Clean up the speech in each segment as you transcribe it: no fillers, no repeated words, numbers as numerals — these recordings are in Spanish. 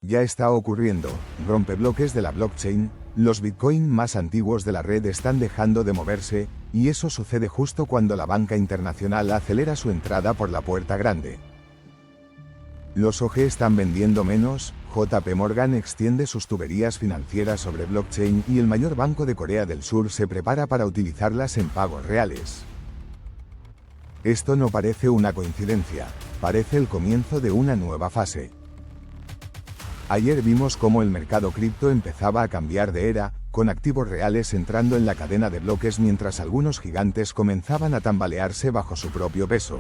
Ya está ocurriendo, rompebloques de la blockchain, los Bitcoin más antiguos de la red están dejando de moverse, y eso sucede justo cuando la banca internacional acelera su entrada por la puerta grande. Los OG están vendiendo menos, JP Morgan extiende sus tuberías financieras sobre blockchain y el mayor banco de Corea del Sur se prepara para utilizarlas en pagos reales. Esto no parece una coincidencia, parece el comienzo de una nueva fase. Ayer vimos cómo el mercado cripto empezaba a cambiar de era, con activos reales entrando en la cadena de bloques mientras algunos gigantes comenzaban a tambalearse bajo su propio peso.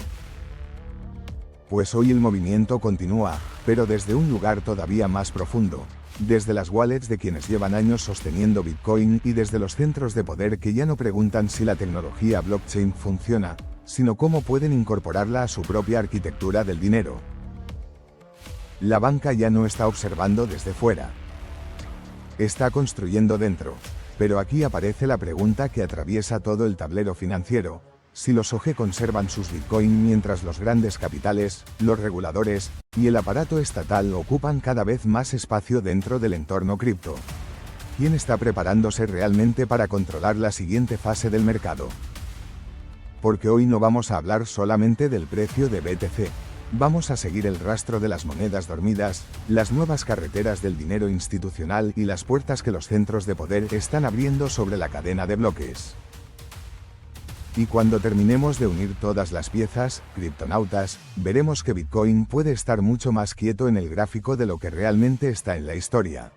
Pues hoy el movimiento continúa, pero desde un lugar todavía más profundo, desde las wallets de quienes llevan años sosteniendo Bitcoin y desde los centros de poder que ya no preguntan si la tecnología blockchain funciona, sino cómo pueden incorporarla a su propia arquitectura del dinero. La banca ya no está observando desde fuera. Está construyendo dentro. Pero aquí aparece la pregunta que atraviesa todo el tablero financiero: si los OG conservan sus Bitcoin mientras los grandes capitales, los reguladores, y el aparato estatal ocupan cada vez más espacio dentro del entorno cripto. ¿Quién está preparándose realmente para controlar la siguiente fase del mercado? Porque hoy no vamos a hablar solamente del precio de BTC. Vamos a seguir el rastro de las monedas dormidas, las nuevas carreteras del dinero institucional y las puertas que los centros de poder están abriendo sobre la cadena de bloques. Y cuando terminemos de unir todas las piezas, criptonautas, veremos que Bitcoin puede estar mucho más quieto en el gráfico de lo que realmente está en la historia.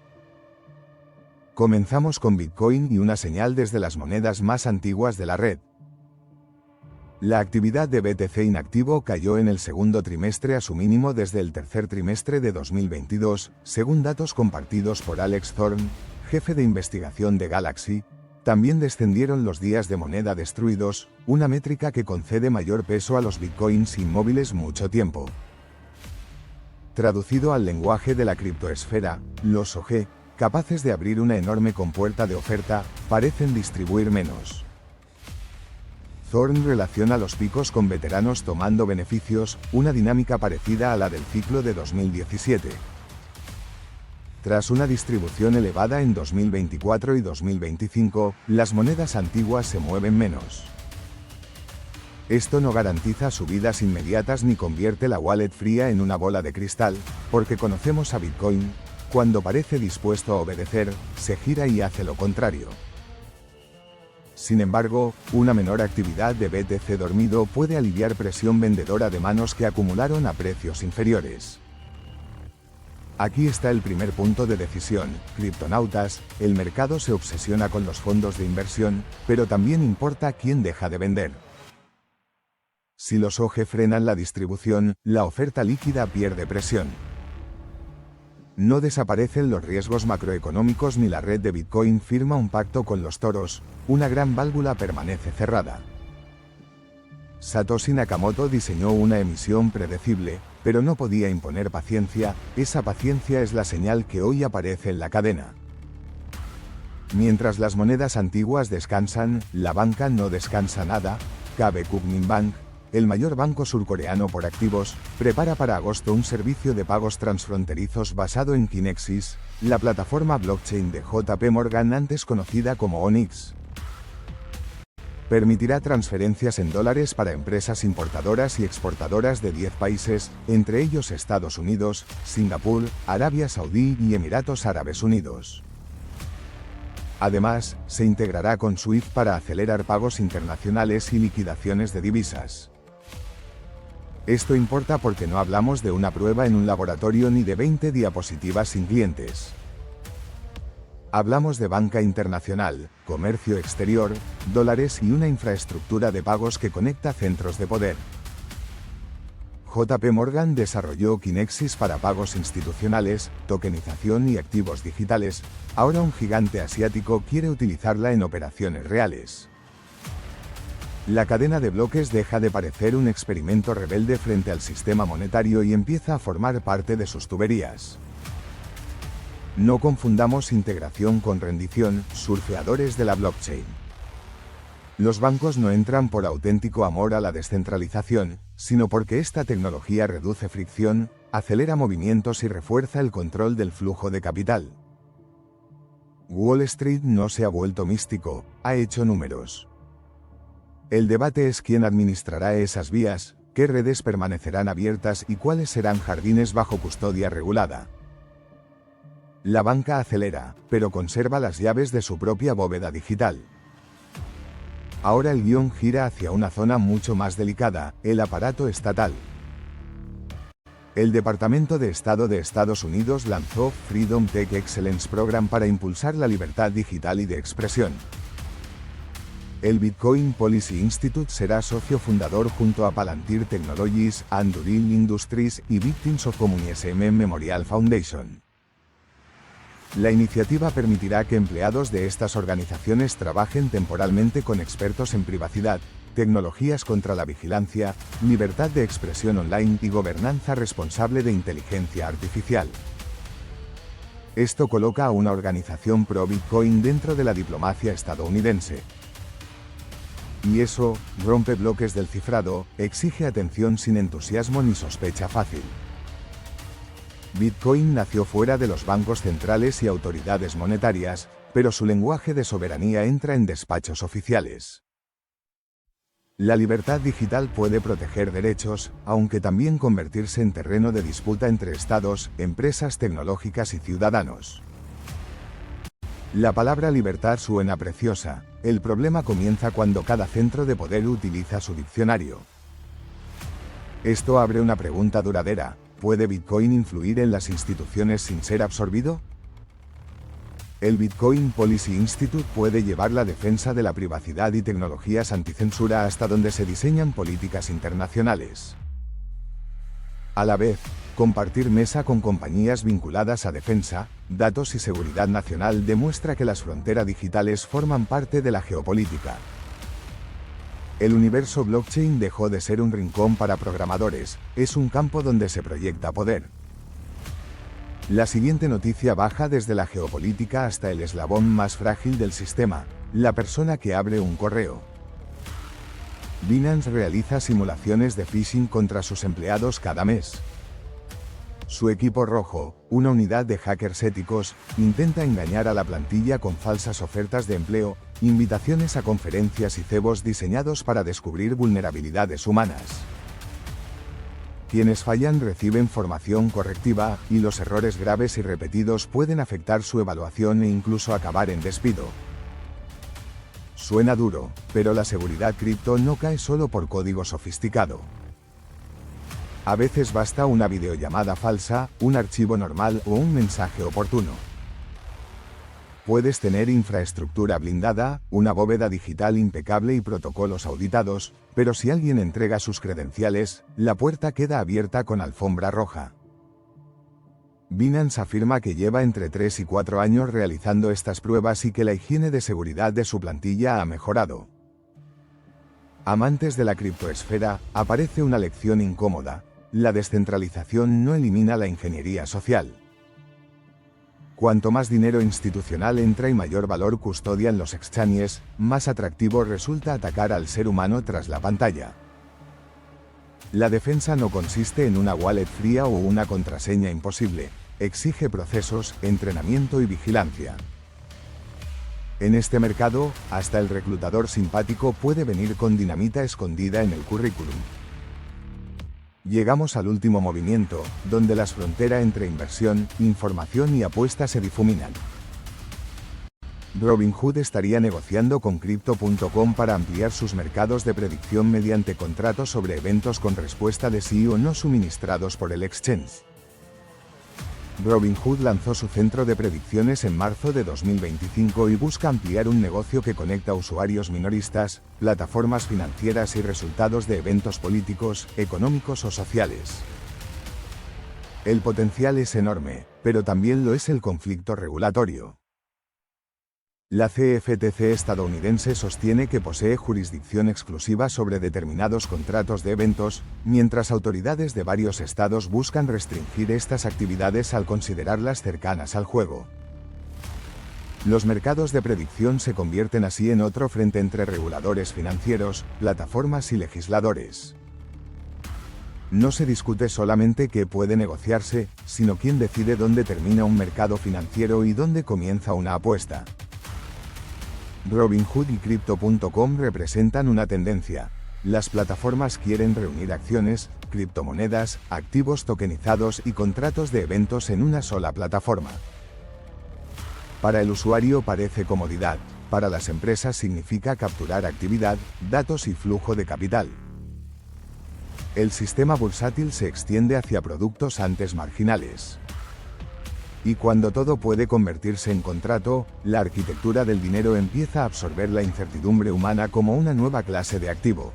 Comenzamos con Bitcoin y una señal desde las monedas más antiguas de la red. La actividad de BTC inactivo cayó en el segundo trimestre a su mínimo desde el tercer trimestre de 2022, según datos compartidos por Alex Thorne, jefe de investigación de Galaxy. También descendieron los días de moneda destruidos, una métrica que concede mayor peso a los bitcoins inmóviles mucho tiempo. Traducido al lenguaje de la criptoesfera, los OG, capaces de abrir una enorme compuerta de oferta, parecen distribuir menos. Thorne relaciona los picos con veteranos tomando beneficios, una dinámica parecida a la del ciclo de 2017. Tras una distribución elevada en 2024 y 2025, las monedas antiguas se mueven menos. Esto no garantiza subidas inmediatas ni convierte la wallet fría en una bola de cristal, porque conocemos a Bitcoin: cuando parece dispuesto a obedecer, se gira y hace lo contrario. Sin embargo, una menor actividad de BTC dormido puede aliviar presión vendedora de manos que acumularon a precios inferiores. Aquí está el primer punto de decisión, criptonautas: el mercado se obsesiona con los fondos de inversión, pero también importa quién deja de vender. Si los OG frenan la distribución, la oferta líquida pierde presión. No desaparecen los riesgos macroeconómicos ni la red de Bitcoin firma un pacto con los toros, una gran válvula permanece cerrada. Satoshi Nakamoto diseñó una emisión predecible, pero no podía imponer paciencia. Esa paciencia es la señal que hoy aparece en la cadena. Mientras las monedas antiguas descansan, la banca no descansa nada. KB Kukmin Bank, el mayor banco surcoreano por activos, prepara para agosto un servicio de pagos transfronterizos basado en Kinexys, la plataforma blockchain de JP Morgan antes conocida como Onyx. Permitirá transferencias en dólares para empresas importadoras y exportadoras de 10 países, entre ellos Estados Unidos, Singapur, Arabia Saudí y Emiratos Árabes Unidos. Además, se integrará con SWIFT para acelerar pagos internacionales y liquidaciones de divisas. Esto importa porque no hablamos de una prueba en un laboratorio ni de 20 diapositivas sin clientes. Hablamos de banca internacional, comercio exterior, dólares y una infraestructura de pagos que conecta centros de poder. JP Morgan desarrolló Kinexys para pagos institucionales, tokenización y activos digitales. Ahora un gigante asiático quiere utilizarla en operaciones reales. La cadena de bloques deja de parecer un experimento rebelde frente al sistema monetario y empieza a formar parte de sus tuberías. No confundamos integración con rendición, surfeadores de la blockchain. Los bancos no entran por auténtico amor a la descentralización, sino porque esta tecnología reduce fricción, acelera movimientos y refuerza el control del flujo de capital. Wall Street no se ha vuelto místico, ha hecho números. El debate es quién administrará esas vías, qué redes permanecerán abiertas y cuáles serán jardines bajo custodia regulada. La banca acelera, pero conserva las llaves de su propia bóveda digital. Ahora el guión gira hacia una zona mucho más delicada, el aparato estatal. El Departamento de Estado de Estados Unidos lanzó Freedom Tech Excellence Program para impulsar la libertad digital y de expresión. El Bitcoin Policy Institute será socio fundador junto a Palantir Technologies, Anduril Industries y Victims of Communism Memorial Foundation. La iniciativa permitirá que empleados de estas organizaciones trabajen temporalmente con expertos en privacidad, tecnologías contra la vigilancia, libertad de expresión online y gobernanza responsable de inteligencia artificial. Esto coloca a una organización pro-Bitcoin dentro de la diplomacia estadounidense. Y eso, rompe bloques del cifrado, exige atención sin entusiasmo ni sospecha fácil. Bitcoin nació fuera de los bancos centrales y autoridades monetarias, pero su lenguaje de soberanía entra en despachos oficiales. La libertad digital puede proteger derechos, aunque también convertirse en terreno de disputa entre estados, empresas tecnológicas y ciudadanos. La palabra libertad suena preciosa, el problema comienza cuando cada centro de poder utiliza su diccionario. Esto abre una pregunta duradera: ¿puede Bitcoin influir en las instituciones sin ser absorbido? El Bitcoin Policy Institute puede llevar la defensa de la privacidad y tecnologías anticensura hasta donde se diseñan políticas internacionales. A la vez, compartir mesa con compañías vinculadas a defensa, datos y seguridad nacional demuestra que las fronteras digitales forman parte de la geopolítica. El universo blockchain dejó de ser un rincón para programadores, es un campo donde se proyecta poder. La siguiente noticia baja desde la geopolítica hasta el eslabón más frágil del sistema, la persona que abre un correo. Binance realiza simulaciones de phishing contra sus empleados cada mes. Su equipo rojo, una unidad de hackers éticos, intenta engañar a la plantilla con falsas ofertas de empleo, invitaciones a conferencias y cebos diseñados para descubrir vulnerabilidades humanas. Quienes fallan reciben formación correctiva, y los errores graves y repetidos pueden afectar su evaluación e incluso acabar en despido. Suena duro, pero la seguridad cripto no cae solo por código sofisticado. A veces basta una videollamada falsa, un archivo normal o un mensaje oportuno. Puedes tener infraestructura blindada, una bóveda digital impecable y protocolos auditados, pero si alguien entrega sus credenciales, la puerta queda abierta con alfombra roja. Binance afirma que lleva entre 3 y 4 años realizando estas pruebas y que la higiene de seguridad de su plantilla ha mejorado. Amantes de la criptoesfera, aparece una lección incómoda: la descentralización no elimina la ingeniería social. Cuanto más dinero institucional entra y mayor valor custodian los exchanges, más atractivo resulta atacar al ser humano tras la pantalla. La defensa no consiste en una wallet fría o una contraseña imposible, exige procesos, entrenamiento y vigilancia. En este mercado, hasta el reclutador simpático puede venir con dinamita escondida en el currículum. Llegamos al último movimiento, donde las fronteras entre inversión, información y apuesta se difuminan. Robinhood estaría negociando con Crypto.com para ampliar sus mercados de predicción mediante contratos sobre eventos con respuesta de sí o no suministrados por el exchange. Robinhood lanzó su centro de predicciones en marzo de 2025 y busca ampliar un negocio que conecta usuarios minoristas, plataformas financieras y resultados de eventos políticos, económicos o sociales. El potencial es enorme, pero también lo es el conflicto regulatorio. La CFTC estadounidense sostiene que posee jurisdicción exclusiva sobre determinados contratos de eventos, mientras autoridades de varios estados buscan restringir estas actividades al considerarlas cercanas al juego. Los mercados de predicción se convierten así en otro frente entre reguladores financieros, plataformas y legisladores. No se discute solamente qué puede negociarse, sino quién decide dónde termina un mercado financiero y dónde comienza una apuesta. Robinhood y Crypto.com representan una tendencia. Las plataformas quieren reunir acciones, criptomonedas, activos tokenizados y contratos de eventos en una sola plataforma. Para el usuario parece comodidad, para las empresas significa capturar actividad, datos y flujo de capital. El sistema bursátil se extiende hacia productos antes marginales. Y cuando todo puede convertirse en contrato, la arquitectura del dinero empieza a absorber la incertidumbre humana como una nueva clase de activo.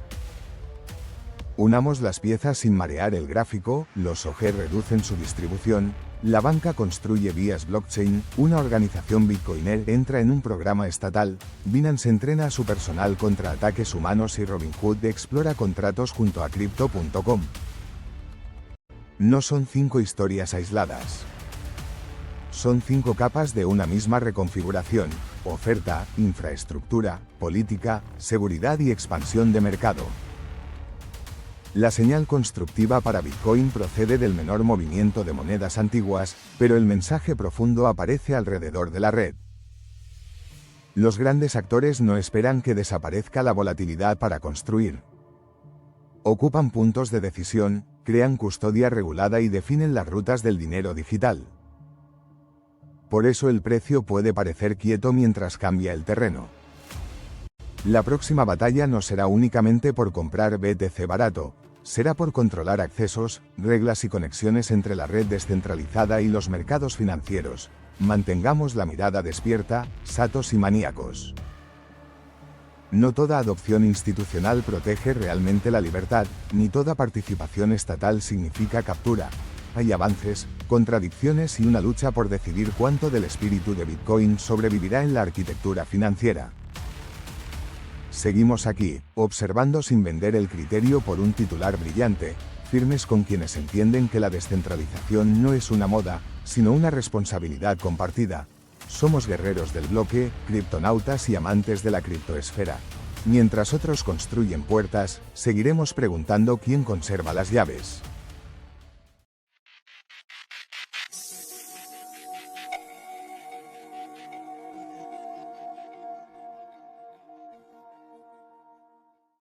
Unamos las piezas sin marear el gráfico, los OG reducen su distribución, la banca construye vías blockchain, una organización bitcoiner entra en un programa estatal, Binance entrena a su personal contra ataques humanos y Robinhood explora contratos junto a Crypto.com. No son 5 historias aisladas. Son 5 capas de una misma reconfiguración: oferta, infraestructura, política, seguridad y expansión de mercado. La señal constructiva para Bitcoin procede del menor movimiento de monedas antiguas, pero el mensaje profundo aparece alrededor de la red. Los grandes actores no esperan que desaparezca la volatilidad para construir. Ocupan puntos de decisión, crean custodia regulada y definen las rutas del dinero digital. Por eso el precio puede parecer quieto mientras cambia el terreno. La próxima batalla no será únicamente por comprar BTC barato, será por controlar accesos, reglas y conexiones entre la red descentralizada y los mercados financieros. Mantengamos la mirada despierta, satos y maníacos. No toda adopción institucional protege realmente la libertad, ni toda participación estatal significa captura. Hay avances, contradicciones y una lucha por decidir cuánto del espíritu de Bitcoin sobrevivirá en la arquitectura financiera. Seguimos aquí, observando sin vender el criterio por un titular brillante, firmes con quienes entienden que la descentralización no es una moda, sino una responsabilidad compartida. Somos guerreros del bloque, criptonautas y amantes de la criptoesfera. Mientras otros construyen puertas, seguiremos preguntando quién conserva las llaves.